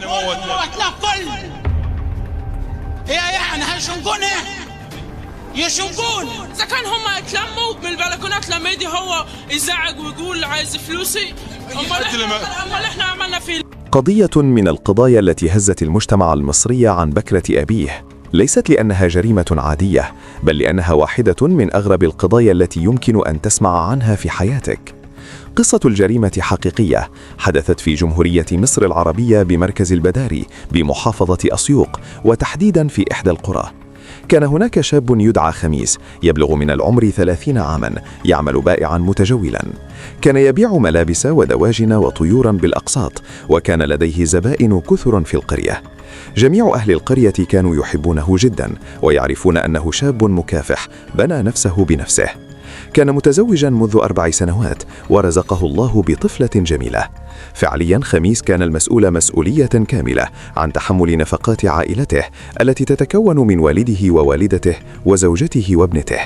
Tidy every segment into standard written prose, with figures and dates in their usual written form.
نموت له كل هي يعني هيشنقونه يشنقون. اذا كان هم يتلموا من البلكونات لما يجي هو يزعق ويقول عايز فلوسي، امال احنا عملنا فيه. قضية من القضايا التي هزت المجتمع المصري عن بكرة أبيه، ليست لأنها جريمة عادية، بل لأنها واحدة من أغرب القضايا التي يمكن أن تسمع عنها في حياتك. قصة الجريمة حقيقية حدثت في جمهورية مصر العربية بمركز البداري بمحافظة أسيوط، وتحديدا في إحدى القرى. كان هناك شاب يدعى خميس يبلغ من العمر 30 عاما، يعمل بائعا متجولا. كان يبيع ملابس ودواجن وطيورا بالأقساط، وكان لديه زبائن كثر في القرية. جميع أهل القرية كانوا يحبونه جدا، ويعرفون أنه شاب مكافح بنى نفسه بنفسه. كان متزوجا منذ 4 سنوات، ورزقه الله بطفلة جميلة. فعليا خميس كان المسؤول مسؤولية كاملة عن تحمل نفقات عائلته التي تتكون من والده ووالدته وزوجته وابنته،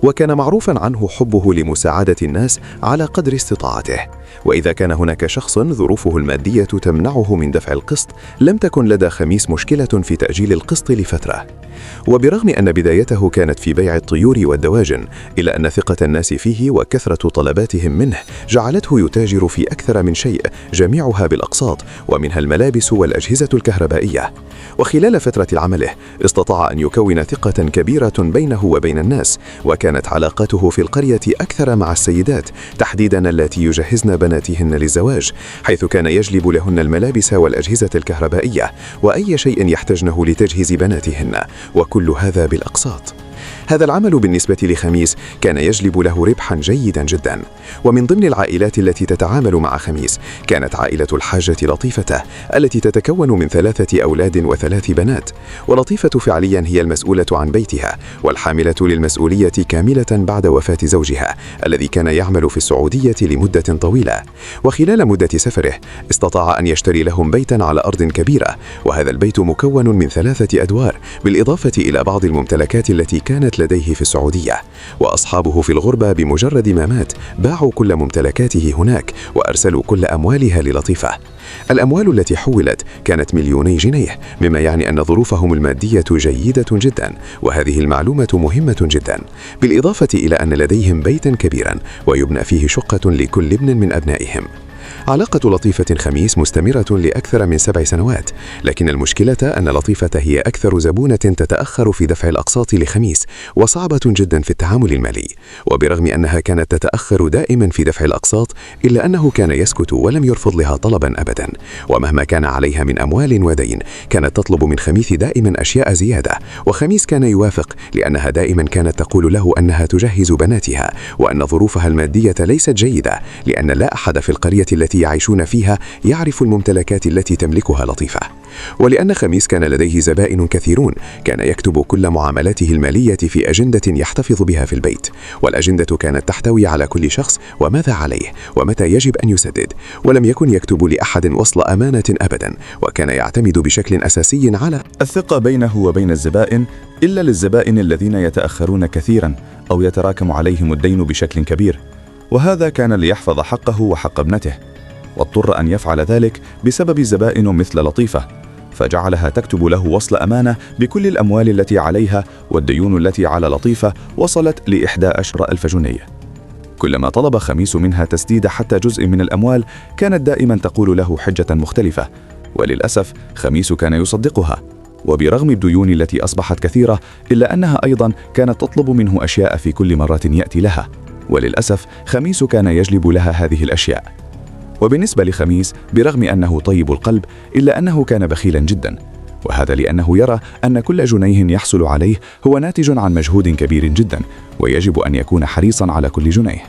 وكان معروفا عنه حبه لمساعدة الناس على قدر استطاعته. وإذا كان هناك شخص ظروفه المادية تمنعه من دفع القسط، لم تكن لدى خميس مشكلة في تأجيل القسط لفترة. وبرغم أن بدايته كانت في بيع الطيور والدواجن، إلا أن ثقة الناس فيه وكثرة طلباتهم منه جعلته يتاجر في أكثر من شيء، جميعها بالأقساط، ومنها الملابس والأجهزة الكهربائية. وخلال فترة عمله استطاع أن يكون ثقة كبيرة بينه وبين الناس، وكانت علاقاته في القرية أكثر مع السيدات، تحديدا التي يجهزن بناتهن للزواج، حيث كان يجلب لهن الملابس والأجهزة الكهربائية وأي شيء يحتاجنه لتجهيز بناتهن، وكل هذا بالأقساط. هذا العمل بالنسبة لخميس كان يجلب له ربحا جيدا جدا. ومن ضمن العائلات التي تتعامل مع خميس كانت عائلة الحاجة لطيفة، التي تتكون من 3 أولاد و3 بنات. ولطيفة فعليا هي المسؤولة عن بيتها والحاملة للمسؤولية كاملة بعد وفاة زوجها الذي كان يعمل في السعودية لمدة طويلة. وخلال مدة سفره استطاع أن يشتري لهم بيتا على أرض كبيرة، وهذا البيت مكون من 3 أدوار، بالإضافة إلى بعض الممتلكات التي كانت لديه في السعودية. وأصحابه في الغربة بمجرد ما مات باعوا كل ممتلكاته هناك وأرسلوا كل أموالها للطيفة. الأموال التي حولت كانت 2,000,000 جنيه، مما يعني أن ظروفهم المادية جيدة جدا، وهذه المعلومة مهمة جدا، بالإضافة إلى أن لديهم بيتا كبيرا ويبنى فيه شقة لكل ابن من أبنائهم. علاقة لطيفة خميس مستمرة لأكثر من 7 سنوات، لكن المشكلة أن لطيفة هي أكثر زبونة تتأخر في دفع الأقساط لخميس، وصعبة جدا في التعامل المالي. وبرغم أنها كانت تتأخر دائما في دفع الأقساط، إلا أنه كان يسكت ولم يرفض لها طلبا أبدا. ومهما كان عليها من أموال ودين كانت تطلب من خميس دائما أشياء زيادة، وخميس كان يوافق لأنها دائما كانت تقول له أنها تجهز بناتها، وأن ظروفها المادية ليست جيدة، لأن لا أحد في القرية التي يعيشون فيها يعرف الممتلكات التي تملكها لطيفة. ولأن خميس كان لديه زبائن كثيرون، كان يكتب كل معاملاته المالية في أجندة يحتفظ بها في البيت، والأجندة كانت تحتوي على كل شخص وماذا عليه ومتى يجب أن يسدد، ولم يكن يكتب لأحد وصل أمانة أبدا، وكان يعتمد بشكل أساسي على الثقة بينه وبين الزبائن، إلا للزبائن الذين يتأخرون كثيرا أو يتراكم عليهم الدين بشكل كبير، وهذا كان ليحفظ حقه وحق ابنته، واضطر أن يفعل ذلك بسبب زبائن مثل لطيفة، فجعلها تكتب له وصل أمانة بكل الأموال التي عليها، والديون التي على لطيفة وصلت ل11,000 جنيه. كلما طلب خميس منها تسديد حتى جزء من الأموال كانت دائما تقول له حجة مختلفة، وللأسف خميس كان يصدقها. وبرغم الديون التي أصبحت كثيرة، إلا أنها أيضا كانت تطلب منه أشياء في كل مرة يأتي لها، وللأسف خميس كان يجلب لها هذه الأشياء. وبالنسبة لخميس برغم أنه طيب القلب، إلا أنه كان بخيلا جدا، وهذا لأنه يرى أن كل جنيه يحصل عليه هو ناتج عن مجهود كبير جدا، ويجب أن يكون حريصا على كل جنيه.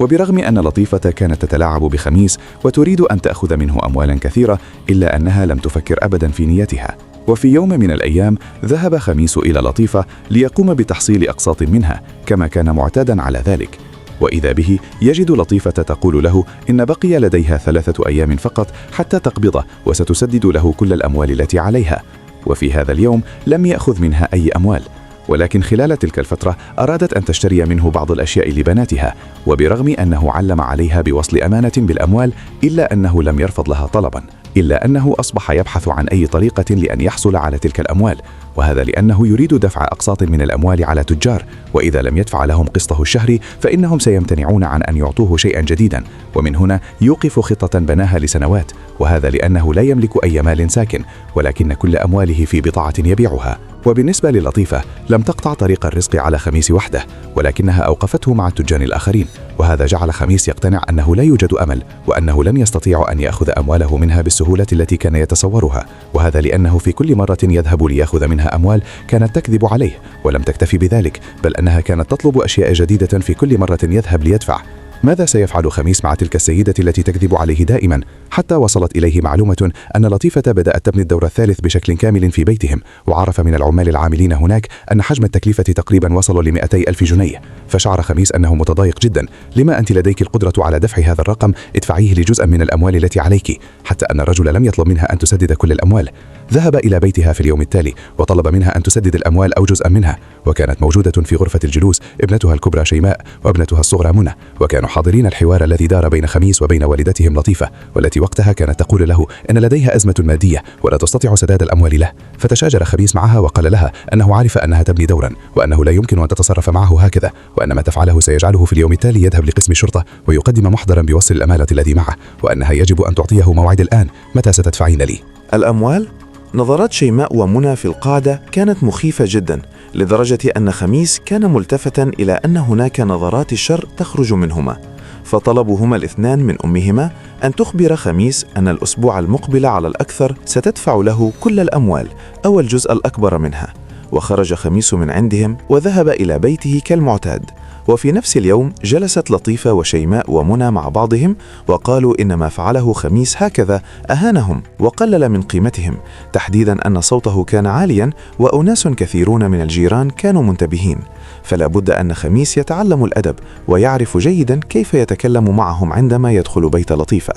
وبرغم أن لطيفة كانت تتلاعب بخميس وتريد أن تأخذ منه أموالا كثيرة، إلا أنها لم تفكر أبدا في نيتها. وفي يوم من الأيام ذهب خميس إلى لطيفة ليقوم بتحصيل أقساط منها كما كان معتادا على ذلك، وإذا به يجد لطيفة تقول له إن بقي لديها 3 أيام فقط حتى تقبضه، وستسدد له كل الأموال التي عليها. وفي هذا اليوم لم يأخذ منها أي أموال، ولكن خلال تلك الفترة أرادت أن تشتري منه بعض الأشياء لبناتها، وبرغم أنه علم عليها بوصل أمانة بالأموال، إلا أنه لم يرفض لها طلبا. إلا أنه أصبح يبحث عن أي طريقة لأن يحصل على تلك الأموال، وهذا لأنه يريد دفع أقساط من الأموال على تجار، وإذا لم يدفع لهم قسطه الشهري فإنهم سيمتنعون عن أن يعطوه شيئا جديدا، ومن هنا يوقف خطة بناها لسنوات، وهذا لأنه لا يملك أي مال ساكن، ولكن كل أمواله في بضاعة يبيعها. وبالنسبة للطيفة لم تقطع طريق الرزق على خميس وحده، ولكنها أوقفته مع التجار الآخرين، وهذا جعل خميس يقتنع أنه لا يوجد أمل، وأنه لن يستطيع أن يأخذ أمواله منها بالسهولة التي كان يتصورها، وهذا لأنه في كل مرة يذهب ليأخذ منها أموال كانت تكذب عليه، ولم تكتفي بذلك، بل أنها كانت تطلب أشياء جديدة في كل مرة يذهب ليدفع. ماذا سيفعل خميس مع تلك السيدة التي تكذب عليه دائما؟ حتى وصلت إليه معلومة أن لطيفة بدأت تبني الدور الثالث بشكل كامل في بيتهم، وعرف من العمال العاملين هناك أن حجم التكلفة تقريبا وصل ل200,000 جنيه، فشعر خميس أنه متضايق جدا. لما أنت لديك القدرة على دفع هذا الرقم؟ ادفعيه لجزء من الأموال التي عليك. حتى أن الرجل لم يطلب منها أن تسدد كل الأموال. ذهب إلى بيتها في اليوم التالي وطلب منها أن تسدد الأموال أو جزءا منها، وكانت موجودة في غرفة الجلوس ابنتها الكبرى شيماء وابنتها الصغرى منى، وكانوا حاضرين الحوار الذي دار بين خميس وبين والدتهم لطيفة، والتي وقتها كانت تقول له أن لديها أزمة مادية ولا تستطيع سداد الأموال له. فتشاجر خميس معها وقال لها أنه عارف أنها تبني دورا، وأنه لا يمكن أن تتصرف معه هكذا، وأن ما تفعله سيجعله في اليوم التالي يذهب لقسم الشرطة ويقدم محضرا بوصل الأمانة الذي معه، وأنها يجب أن تعطيه موعد الآن. متى ستدفعين لي الأموال؟ نظرات شيماء ومنى في القاعدة كانت مخيفة جدا، لدرجة أن خميس كان ملتفتا إلى أن هناك نظرات الشر تخرج منهما، فطلبوا هما الاثنان من أمهما أن تخبر خميس أن الأسبوع المقبل على الأكثر ستدفع له كل الأموال أو الجزء الأكبر منها. وخرج خميس من عندهم وذهب إلى بيته كالمعتاد. وفي نفس اليوم جلست لطيفة وشيماء ومنى مع بعضهم، وقالوا إن ما فعله خميس هكذا أهانهم وقلل من قيمتهم، تحديدا أن صوته كان عاليا وأناس كثيرون من الجيران كانوا منتبهين، فلا بد أن خميس يتعلم الأدب ويعرف جيدا كيف يتكلم معهم عندما يدخل بيت لطيفة.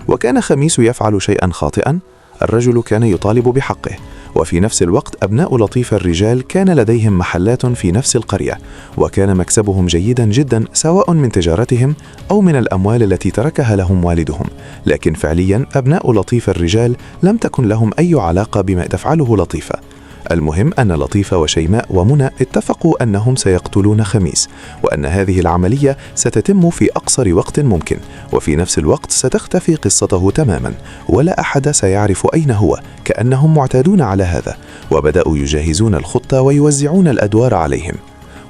وكان خميس يفعل شيئا خاطئا، الرجل كان يطالب بحقه، وفي نفس الوقت أبناء لطيفة الرجال كان لديهم محلات في نفس القرية، وكان مكسبهم جيدا جدا سواء من تجارتهم أو من الأموال التي تركها لهم والدهم. لكن فعليا أبناء لطيفة الرجال لم تكن لهم أي علاقة بما تفعله لطيفة. المهم أن لطيفة وشيماء ومنى اتفقوا أنهم سيقتلون خميس، وأن هذه العملية ستتم في أقصر وقت ممكن، وفي نفس الوقت ستختفي قصته تماما ولا أحد سيعرف أين هو، كأنهم معتادون على هذا، وبدأوا يجهزون الخطة ويوزعون الأدوار عليهم.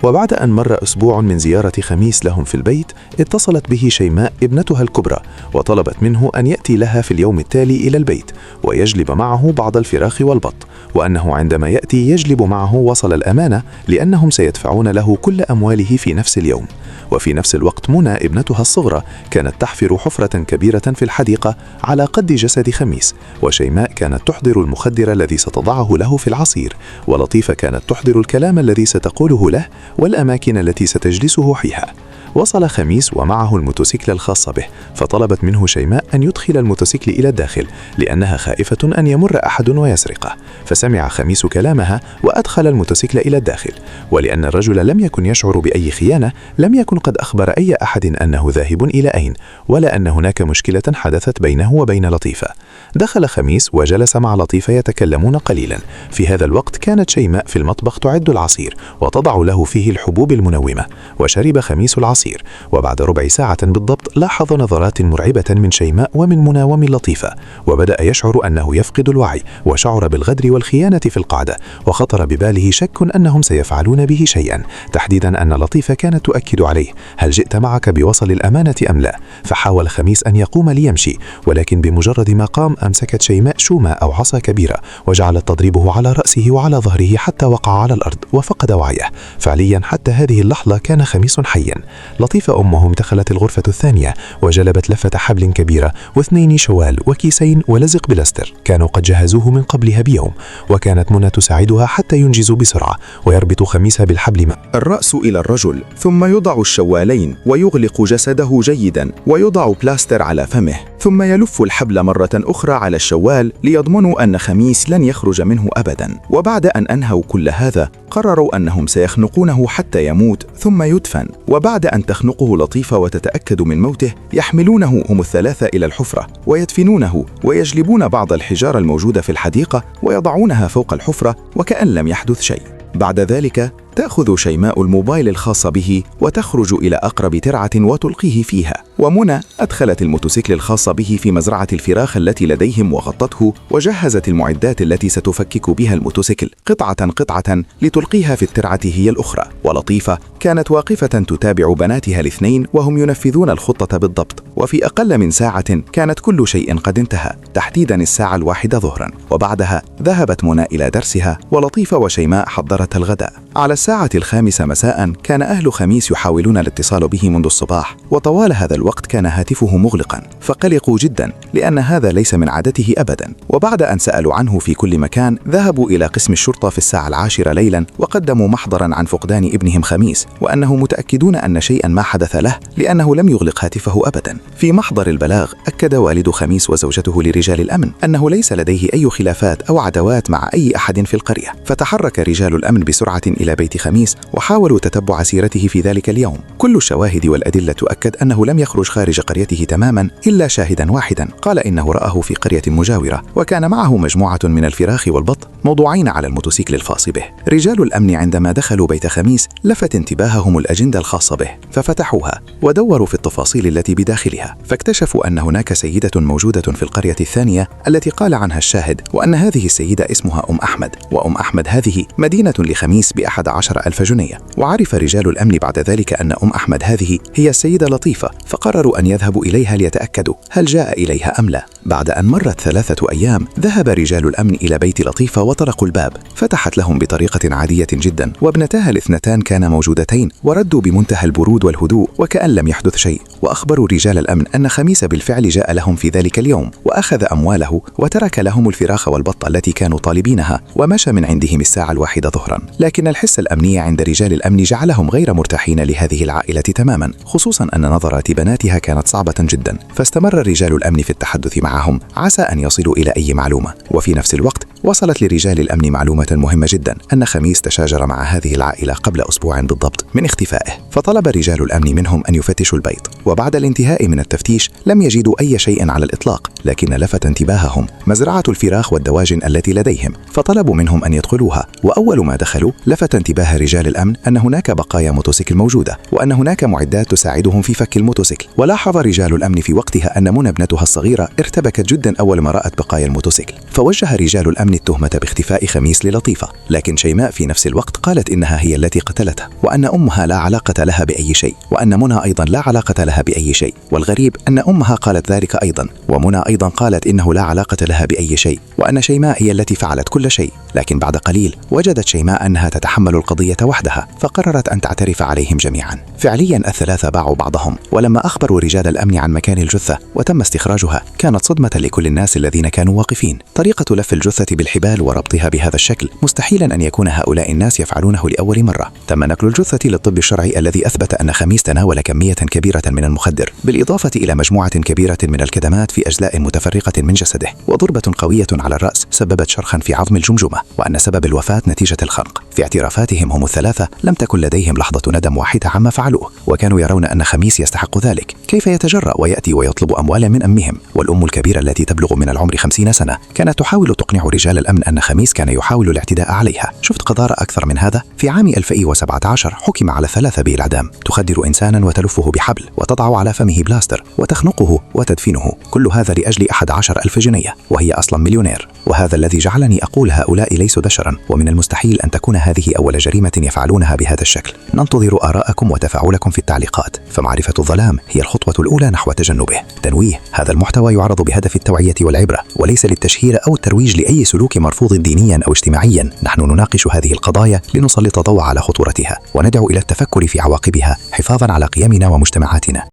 وبعد أن مر أسبوع من زيارة خميس لهم في البيت، اتصلت به شيماء ابنتها الكبرى وطلبت منه أن يأتي لها في اليوم التالي إلى البيت ويجلب معه بعض الفراخ والبط، وأنه عندما يأتي يجلب معه وصل الأمانة، لأنهم سيدفعون له كل أمواله في نفس اليوم. وفي نفس الوقت منى ابنتها الصغرى كانت تحفر حفرة كبيرة في الحديقة على قد جسد خميس، وشيماء كانت تحضر المخدر الذي ستضعه له في العصير، ولطيفة كانت تحضر الكلام الذي ستقوله له والأماكن التي ستجلسه فيها. وصل خميس ومعه الموتوسيكل الخاص به، فطلبت منه شيماء أن يدخل الموتوسيكل إلى الداخل لأنها خائفة أن يمر أحد ويسرقه، فسمع خميس كلامها وأدخل الموتوسيكل إلى الداخل. ولأن الرجل لم يكن يشعر بأي خيانة، لم يكن قد أخبر أي أحد أنه ذاهب إلى أين، ولا أن هناك مشكلة حدثت بينه وبين لطيفة. دخل خميس وجلس مع لطيفة يتكلمون قليلا. في هذا الوقت كانت شيماء في المطبخ تعد العصير وتضع له فيه الحبوب المنومة، وشرب خميس العصير. وبعد ربع ساعة بالضبط لاحظ نظرات مرعبة من شيماء ومن منى ومن لطيفة، وبدأ يشعر أنه يفقد الوعي، وشعر بالغدر والخيانة في القعدة، وخطر بباله شك أنهم سيفعلون به شيئا، تحديدا أن لطيفة كانت تؤكد عليه: هل جئت معك بوصل الأمانة أم لا؟ فحاول خميس أن يقوم ليمشي، ولكن بمجرد ما قام أمسكت شيماء شومة أو عصا كبيرة وجعلت تضربه على رأسه وعلى ظهره حتى وقع على الأرض وفقد وعيه. فعليا حتى هذه اللحظة كان خميس حيا. لطيفة أمهم دخلت الغرفة الثانية وجلبت لفة حبل كبيرة و2 شوال وكيسين ولزق بلاستر كانوا قد جهزوه من قبلها بيوم، وكانت منى تساعدها حتى ينجزوا بسرعة ويربط خميس بالحبل الرأس إلى الرجل، ثم يضع الشوالين ويغلق جسده جيدا ويضع بلاستر على فمه، ثم يلف الحبل مرة أخرى على الشوال ليضمنوا أن خميس لن يخرج منه أبدا. وبعد أن أنهوا كل هذا قرروا أنهم سيخنقونه حتى يموت ثم يدفن. وبعد أن أن تخنقه لطيفة وتتأكد من موته، يحملونه هم الثلاثة إلى الحفرة ويدفنونه، ويجلبون بعض الحجارة الموجودة في الحديقة ويضعونها فوق الحفرة وكأن لم يحدث شيء. بعد ذلك تأخذ شيماء الموبايل الخاص به وتخرج إلى أقرب ترعة وتلقيه فيها، ومنى أدخلت الموتوسيكل الخاص به في مزرعة الفراخ التي لديهم وغطته، وجهزت المعدات التي ستفكك بها الموتوسيكل قطعة قطعة لتلقيها في الترعة هي الأخرى. ولطيفة كانت واقفة تتابع بناتها الاثنين وهم ينفذون الخطة بالضبط، وفي أقل من ساعة كانت كل شيء قد انتهى، تحديدا الساعة 1 ظهرا، وبعدها ذهبت منى إلى درسها، ولطيفة وشيماء حضرت الغداء. على الساعة 5 مساء كان أهل خميس يحاولون الاتصال به منذ الصباح، وطوال هذا الوقت كان هاتفه مغلقا، فقلقوا جدا لأن هذا ليس من عادته أبدا. وبعد أن سألوا عنه في كل مكان ذهبوا إلى قسم الشرطة في الساعة 10 ليلا وقدموا محضرا عن فقدان ابنهم خميس، وأنه متأكدون أن شيئا ما حدث له لأنه لم يغلق هاتفه أبدا. في محضر البلاغ أكد والد خميس وزوجته لرجال الأمن أنه ليس لديه أي خلافات أو عداوات مع أي أحد في القرية. فتحرك رجال الأمن بسرعة إلى بيت خميس وحاولوا تتبع سيرته في ذلك اليوم. كل الشواهد والأدلة تؤكد أنه لم يخرج خارج قريته تماما إلا شاهدا واحدا قال إنه رآه في قرية مجاورة، وكان معه مجموعة من الفراخ والبط موضوعين على الموتوسيكل الخاص به. رجال الأمن عندما دخلوا بيت خميس لفت انتباههم الأجندة الخاصة به، ففتحوها ودوروا في التفاصيل التي بداخلها، فاكتشفوا أن هناك سيدة موجودة في القرية الثانية التي قال عنها الشاهد، وأن هذه السيدة اسمها أم أحمد، وأم أحمد هذه مدينة لخميس ب11,000 جنيه. وعرف رجال الأمن بعد ذلك أن أم أحمد هذه هي السيدة لطيفة، فقرروا أن يذهبوا إليها ليتأكدوا هل جاء إليها أم لا. بعد أن مرت 3 أيام ذهب رجال الأمن إلى بيت لطيفة وطرقوا الباب، فتحت لهم بطريقة عادية جدا، وابنتاها الاثنتان كانا موجودتين وردوا بمنتهى البرود والهدوء وكأن لم يحدث شيء. وأخبروا رجال الأمن أن خميس بالفعل جاء لهم في ذلك اليوم وأخذ أمواله وترك لهم الفراخ والبط التي كانوا طالبينها، ومشى من عندهم الساعة 1 ظهرا. لكن الحس الأمني عند رجال الأمن جعلهم غير مرتاحين لهذه العائلة تماما، خصوصا أن نظرات بناتها كانت صعبة جدا. فاستمر رجال الأمن في التحدث معهم عسى أن يصلوا إلى أي معلومة. وفي نفس الوقت وصلت لرجال الأمن معلومة مهمة جدا، أن خميس تشاجر مع هذه العائلة قبل أسبوع بالضبط من اختفائه. فطلب رجال الأمن منهم أن يفتشوا البيت، وبعد الانتهاء من التفتيش لم يجدوا أي شيء على الإطلاق، لكن لفت انتباههم مزرعة الفراخ والدواجن التي لديهم، فطلبوا منهم أن يدخلوها. وأول ما دخلوا لفت انتباه رجال الأمن أن هناك بقايا موتوسيكل موجودة، وأن هناك معدات تساعدهم في فك الموتوسيكل. ولاحظ رجال الأمن في وقتها أن منى ابنتها الصغيرة ارتبكت جدا أول ما رأت بقايا الموتوسيكل، فوجه رجال الأمن التهمة باختفاء خميس للطيفة. لكن شيماء في نفس الوقت قالت إنها هي التي قتلته، وأن أمها لا علاقة لها بأي شيء، وأن منى أيضا لا علاقة لها بأي شيء. والغريب أن أمها قالت ذلك أيضا، ومنى أيضا قالت إنه لا علاقة لها بأي شيء، وأن شيماء هي التي فعلت كل شيء. لكن بعد قليل وجدت شيماء أنها تتحمل القضية وحدها، فقررت أن تعترف عليهم جميعا. فعليا الثلاثة باعوا بعضهم، ولما أخبروا رجال الأمن عن مكان الجثة وتم استخراجها كانت صدمة لكل الناس الذين كانوا واقفين. طريقة لف الجثة بالحبال وربطها بهذا الشكل مستحيلا أن يكون هؤلاء الناس يفعلونه لأول مرة. تم نقل الجثة للطب الشرعي الذي أثبت أن خميس تناول كمية كبيرة من المخدر، بالإضافة إلى مجموعة كبيرة من الكدمات في أجزاء متفرقة من جسده، وضربة قوية على الرأس سببت شرخا في عظم الجمجمة، وأن سبب الوفاة نتيجة الخنق. في اعترافاتهم هم الثلاثة لم تكن لديهم لحظة ندم واحدة عما فعلوه، وكانوا يرون أن خميس يستحق ذلك. كيف يتجرأ ويأتي ويطلب أموالا من أمهم؟ والأم الكبيرة التي تبلغ من العمر 50 سنة كانت تحاول تقنع رجال الأمن أن خميس كان يحاول الاعتداء عليها. شفت قذارة أكثر من هذا؟ في عام 2017 حكم على 3 بالإعدام، تخدر إنسانا وتلفه بحبل وتضع على فمه بلاستر وتخنقه وتدفنه، كل هذا لأجل 11,000 جنيه، وهي أصلا مليونير. وهذا الذي جعلني أقول هؤلاء ليسوا بشرا، ومن المستحيل أن تكون هذه أول جريمة يفعلونها بهذا الشكل. ننتظر آراءكم وتفاعلكم في التعليقات، فمعرفة الظلام هي الخطوة الأولى نحو تجنبه. تنويه: هذا المحتوى يعرض بهدف التوعية والعبرة، وليس للتشهير أو الترويج لأي سلوك مرفوض دينيا أو اجتماعيا. نحن نناقش هذه القضايا لنسلط ضوء على خطورتها، وندعو إلى التفكر في عواقبها حفاظا على قيمنا ومجتمعاتنا.